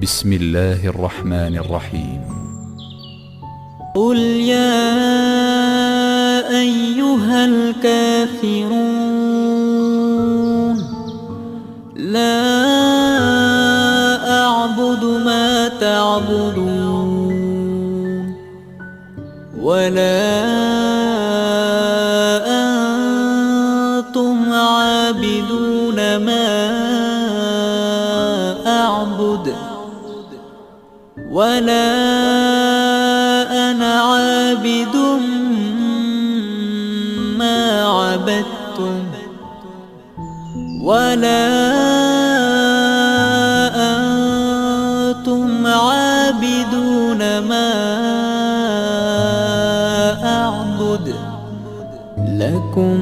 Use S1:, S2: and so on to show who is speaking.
S1: بسم الله الرحمن الرحيم.
S2: قل يا أيها الكافرون لا أعبد ما تعبدون ولا أنتم عابدون ما أعبد ولا أنا عابد ما عبدتم ولا أنتم عابدون ما أعبد لكم